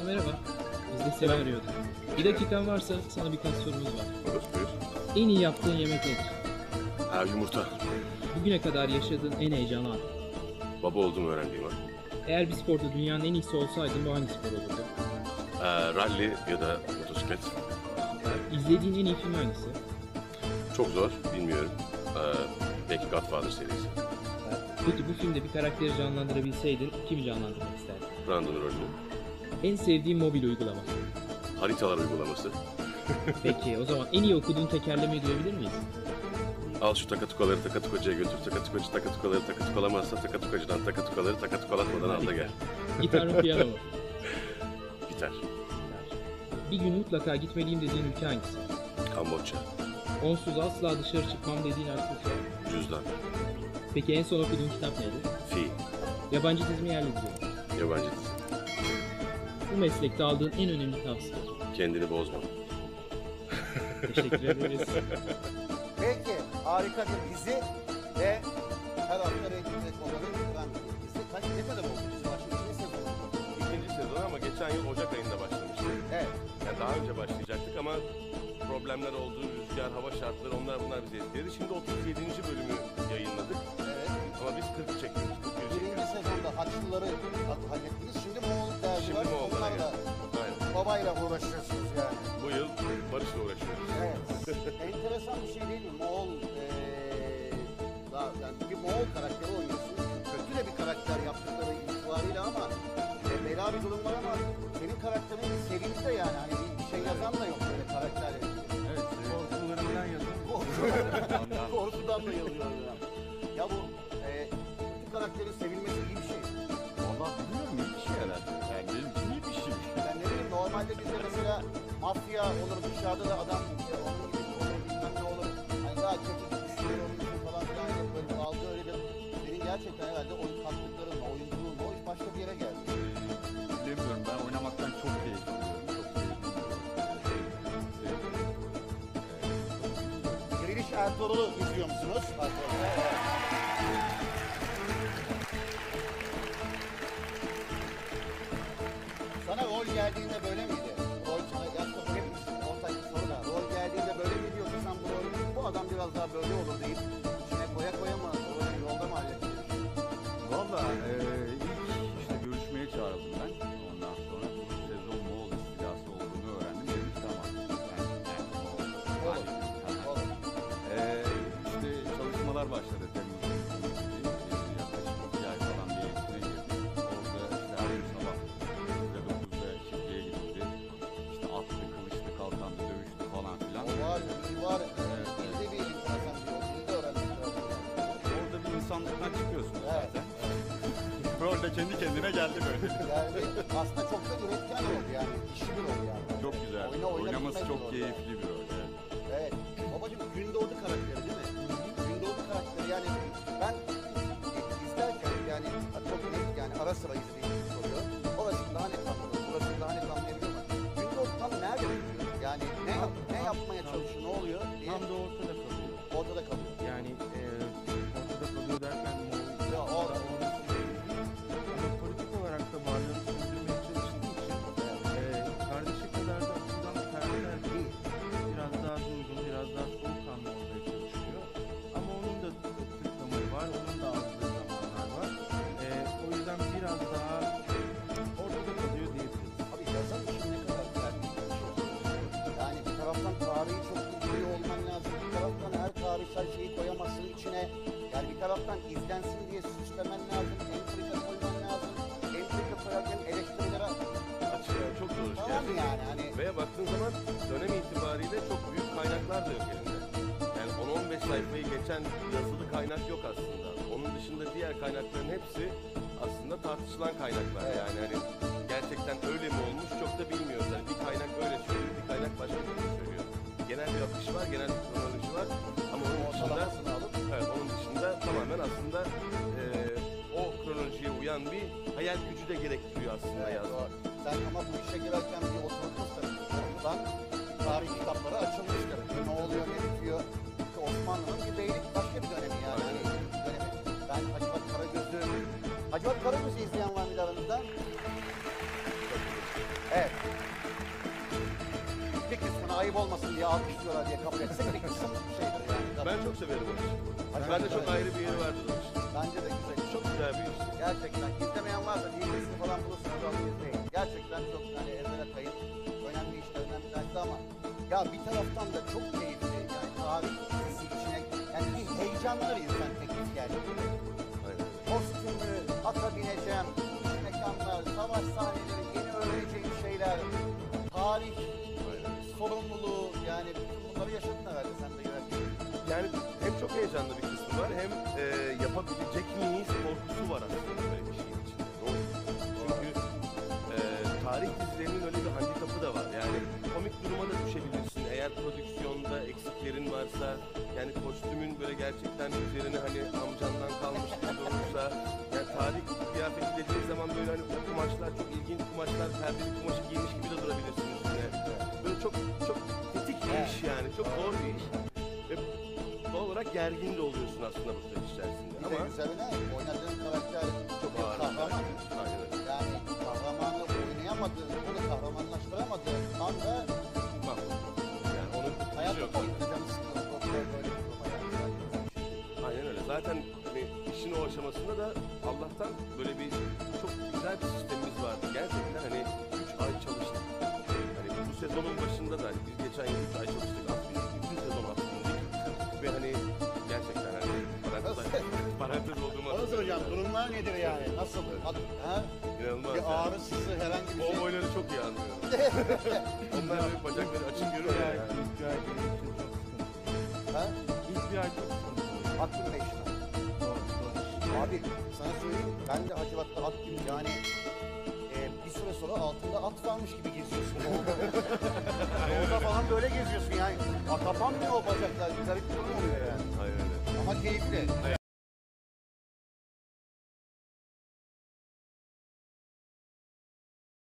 Merhaba, biz de seni arıyorduk. Bir dakikan varsa sana birkaç sorumuz var. Olur, buyur. En iyi yaptığın yemek nedir? Yumurta. Bugüne kadar yaşadığın en heyecanlı an. Baba olduğumu öğrendiğim an. Eğer bir sporda dünyanın en iyisi olsaydın bu hangi spor olurdu? Rally ya da motosiklet. İzlediğin en iyi film hangisi? Çok zor, bilmiyorum. Belki Godfather serisi. Peki bu filmde bir karakteri canlandırabilseydin kimi canlandırmak isterdin? Brandon rolünü. En sevdiğin mobil uygulama. Haritalar uygulaması. Peki o zaman en iyi okuduğun tekerlemeyi duyabilir miyiz? Al şu takatukaları takatukacıya götür. Takatukacı takatukaları takatukalamazsa takatukacıdan takatukaları takatukalatmadan al da gel. Gitar mı piyano mu? Gitar. Bir gün mutlaka gitmeliyim dediğin ülke hangisi? Kamboçya. Onsuz asla dışarı çıkmam dediğin aktivite. Cüzdan. Peki en son okuduğun kitap neydi? Fi. Yabancı dizi mi yerli dizi mi? Yabancı dizi. Bu meslekte aldığın en önemli tavsiye. Kendini bozma. Teşekkür ederiz. Peki, harika bir dizi ve her hafta reytingde konuları ben dizi. Ne kadar oldu dizi başladı? İkinci sezon oldu. İkinci sezon ama geçen yıl Ocak ayında başlamıştı. Evet. Yani daha önce başlayacaktık ama problemler oldu, rüzgar, hava şartları bunlar bizi etkiledi. Şimdi 37. bölümü yayınladık. Evet. Ama biz 40 çekiyoruz. 41 Birinci çekiyoruz. sezonda Haçlıları hallettiniz. Şimdi Moğol dergi Şimdi var. Moğollara Onlarla Aynen. babayla uğraşıyorsunuz yani. Bu yıl barışla uğraşıyoruz. Evet. Enteresan bir şey değil mi? Moğol yani bir Moğol karakteri oynuyorsun. Kötü de bir karakter yaptıkları itibariyle ama bela bir durum var ama senin karakterin sevimli de yani. Hani bir şey yazan da yok böyle karakterle. Evet, korkularından yazın. Korkudan da yazıyor ya. Ya bu kötü karakterin sevilmesi iyi bir şey. Valla bilmiyorum, iyi bir şey herhalde. Yani benim için iyi bir şey. Ben ne bileyim normalde bizde mesela mafya olur dışarıda da adam onun gibi olur bilmem ne olur. Hani daha kötü düşünür onun için falan filan hep böyle algı öyledir. Senin gerçekten herhalde oyun kattıklarınla, oyunculuğunla o iş başka bir yere geldi. Bilemiyorum, ben oynamaktan çok keyif alıyorum. Çok Diriliş Ertuğrul'u izliyor musunuz? Sana rol geldiğinde böyle miydi? Rol sana gerçekten hep ortak bir soru da. Rol geldiğinde böyle mi diyorsun sen bu rolü? Bu adam biraz daha böyle olur deyip içine koya koya mı yolda mı hallettin? Valla ilk işte görüşmeye çağrıldım ben. Ondan sonra bu sezon Moğol istilası olduğunu öğrendim. Dedim ki tamam. Olur. Olur. İşte çalışmalar başladı Temmuz'un yaklaşık 2 ay falan bir eğitime girdim. Orada işte her gün sabah 9'da çiftliğe gidildi. İşte attı, kılıçtı, kalkandı, dövüştü falan filan. O var. Bizde bir enteresan bir yol. Biz de öğrendik. Orada bir insanlıktan çıkıyorsunuz Evet. zaten. Rol de kendi kendine geldi böyle. Yani aslında çok da üretken rol yani. İşi bir rol yani. Çok güzel. Oynaması çok keyifli bir rol. Evet. Evet. Babacığım Gündoğdu karakteri değil mi? Gündoğdu karakteri yani ben izlerken yani çok net yani ara sıra izleyip soruyorum. Orasını daha net anladım. Burasını daha net anlayabiliyorum. Gündoğdu tam nerede bitiyor? Yani ne yapmaya çalışıyor, ne oluyor diye. Tam da ortada kalıyor. Ortada kalıyor. Yani ortada kalıyor derken Ya ama politik olarak da varlığını sürdürmeye çalıştığı için kardeşi kadar da atılan bir karakter değil. Biraz daha durgun, biraz daha soğukkanlı olmaya çalışıyor. Ama onun da Türk damarı var, onun da aldığı zamanlar var. O yüzden biraz daha ortada kalıyor diyebiliriz. Abi yazan için ne kadar güzel bir şey. Yani bir taraftan tarihi çok iyi biliyor olman lazım. Bir taraftan her tarihsel şeyi koyamazsın içine. Yani bir taraftan izlensin diye süslemen lazım. Entrika koyman lazım. Entrika koyarken eleştirilere Açıkçası çok zor iş tamam gerçekten. yani hani Veya baktığın zaman dönem itibariyle çok büyük kaynaklar da yok elinde. Yani 10-15 sayfayı geçen yazılı kaynak yok aslında. Onun dışında diğer kaynakların hepsi aslında tartışılan kaynaklar. Evet. Yani hani gerçekten öyle mi olmuş çok da bilmiyoruz. Yani bir kaynak öyle söylüyor, bir kaynak başka bir şey söylüyor. Genel bir akış var, genel bir kronoloji var. Ama onun dışında, ortalamasını alıp evet, onun dışında tamamen aslında o kronolojiye uyan bir hayal gücü de gerektiriyor aslında evet, yazmak. doğru. Sen ama bu işe girerken bir oturtmuşsun. Oradan tarih kitapları açılmıştır. Ne oluyor, ne bitiyor. Çünkü Osmanlı'nın bir beylik başka bir dönemi yani. Hani dönemi. Ben Hacivat Karagöz'ü izleyen var mı aranızda? ayıp olmasın diye alkışlıyorlar diye kabul etsek bir kısım şeydir yani. Ben çok severim o işi. Hadi Ben de hadi. çok ayrı bir yeri vardır o işin. Bence de güzel. Çok güzel bir iş. Gerçekten izlemeyen varsa DVD'sini falan bulursanız onu izleyin. Gerçekten çok hani ezbere kayıt. Önemli işlerinden bir tanesi ama ya bir taraftan da çok keyifli. Yani tarih dizisi içine yani bir heyecanlı insan teklif geldi. Aynen. Kostümü, ata bineceğim, mekanlar, savaş sahneleri, yeni öğreneceğim şeyler, tarih, sorumluluğu yani bütün bunları yaşadın herhalde sen de yönetmen. Yani hem çok heyecanlı bir kısmı var hem yapabilecek miyiz korkusu var aslında böyle bir şeyin içinde. Doğru. Çünkü tarih dizilerinin öyle bir handikapı da var. Yani komik duruma da düşebilirsin. Eğer prodüksiyonda eksiklerin varsa, yani kostümün böyle gerçekten üzerine hani amcandan kalmış gibi olursa, yani tarih kıyafeti dediğin zaman böyle hani o kumaşlar çok ilginç kumaşlar, perdeli kumaşı giymiş gibi de durabilirsin üstüne. Böyle çok tetik bir iş yani, çok zor bir iş. Ve doğal olarak gergin de oluyorsun aslında bu süreç içerisinde. Bir de Ama üzerine oynadığın karakter çok bir ağır. kahraman. Aynen öyle. Yani kahramanı oynayamadığın, onu kahramanlaştıramadığın anda Yani onun bir şey hayatta yok. boyunca canı sıkılır. Çok böyle bir duruma yani. Aynen öyle. Zaten hani işin o aşamasında da Allah'tan böyle bir çok güzel bir sistemimiz vardı. Gerçekten hani 3 ay çalıştık. Hani bu sezonun başında da hani biz geçen yıl 3 ay çalıştık. Aslında bütün sezon aslında. Ve hani gerçekten hani parantez olduğumu Onu soracağım, durumlar nedir yani? Nasıl? Ha? İnanılmaz Bir yani. ağrı, sızı, herhangi bir şey. Kovboyları çok iyi anlıyorum. Onlar böyle bacakları açık görüyor ya. Yani. İlk bir ay benim için çok sıkıntı. Ha? İlk bir ay çok sıkıntı. Hakkın beşine. Zor. Abi sana söyleyeyim, ben de Hacivat'ta at gibi yani bir süre sonra altında at varmış gibi geziyorsun. Yolda falan böyle geziyorsun yani. Kapanmıyor o bacaklar, garip bir durum oluyor yani. Aynen öyle. Ama keyifli.